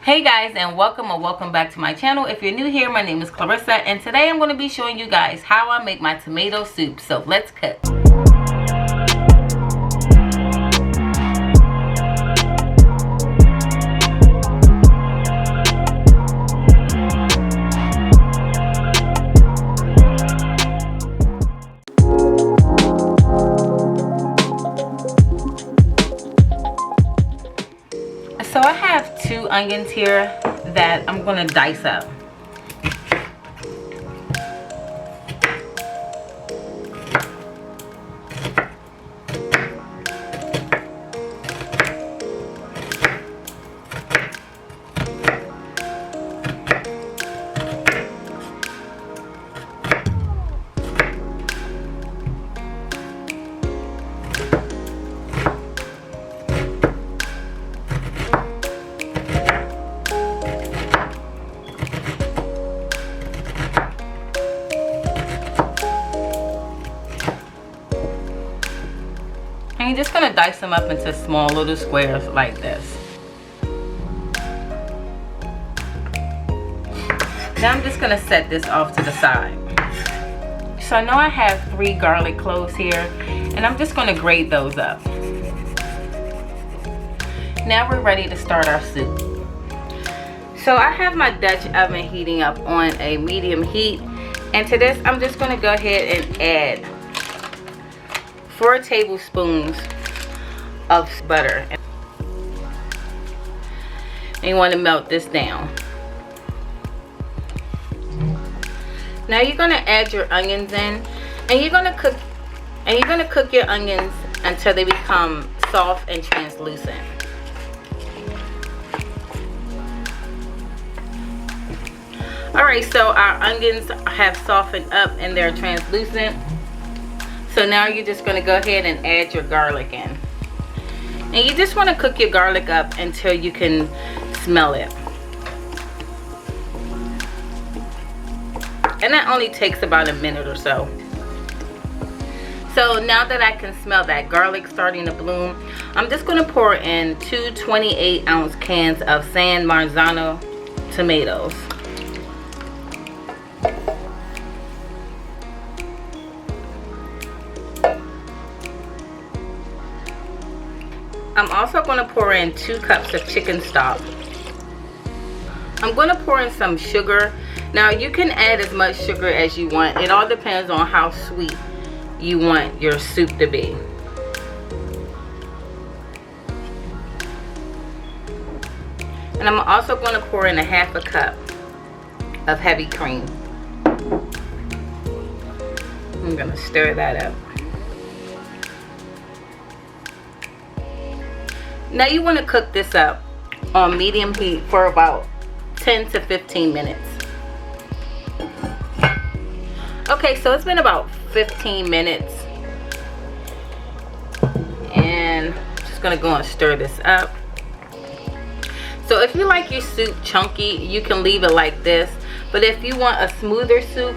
Hey guys, and welcome or welcome back to my channel. If you're new here, my name is Clarissa, and today I'm going to be showing you guys how I make my tomato soup. So let's cook. So I have 2 onions here that I'm going to dice up. And you're just going to dice them up into small little squares like this. Now I'm just going to set this off to the side. So I know I have 3 garlic cloves here, and I'm just going to grate those up. Now we're ready to start our soup. So I have my Dutch oven heating up on a medium heat, and to this I'm just going to go ahead and add 4 tablespoons of butter. And you want to melt this down. Now you're going to add your onions in, and you're going to cook your onions until they become soft and translucent. Alright, so our onions have softened up and they're translucent. So now you're just going to go ahead and add your garlic in. And you just want to cook your garlic up until you can smell it. And that only takes about a minute or so. So now that I can smell that garlic starting to bloom, I'm just going to pour in 2 28-ounce cans of San Marzano tomatoes. I'm also going to pour in 2 cups of chicken stock. I'm going to pour in some sugar. Now you can add as much sugar as you want. It all depends on how sweet you want your soup to be. And I'm also going to pour in a 1/2 cup of heavy cream. I'm going to stir that up. Now you want to cook this up on medium heat for about 10 to 15 minutes. Okay, so it's been about 15 minutes. And I'm just going to go and stir this up. So if you like your soup chunky, you can leave it like this. But if you want a smoother soup,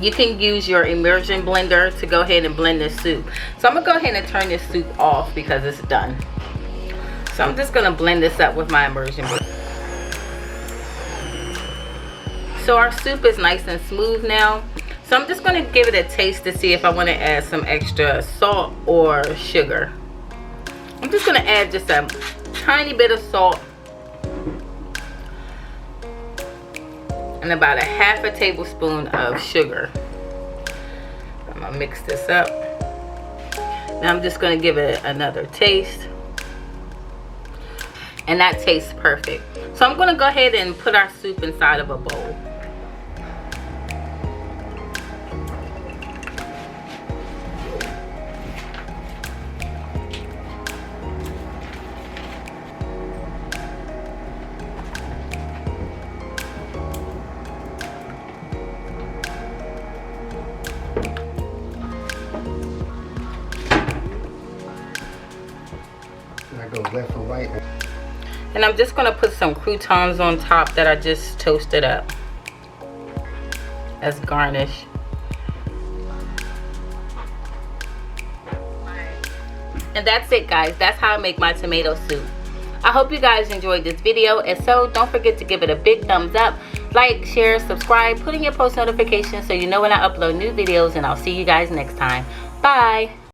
you can use your immersion blender to go ahead and blend this soup. So I'm going to go ahead and turn this soup off because it's done. So I'm just going to blend this up with my immersion blender. So our soup is nice and smooth now. So I'm just going to give it a taste to see if I want to add some extra salt or sugar. I'm just going to add just a tiny bit of salt. And about a 1/2 tablespoon of sugar. I'm going to mix this up. Now I'm just going to give it another taste. And that tastes perfect. So I'm going to go ahead and put our soup inside of a bowl. Go left or right. And I'm just going to put some croutons on top that I just toasted up as garnish. And that's it, guys. That's how I make my tomato soup. I hope you guys enjoyed this video. If so, don't forget to give it a big thumbs up. Like, share, subscribe, put in your post notifications so you know when I upload new videos, and I'll see you guys next time. Bye.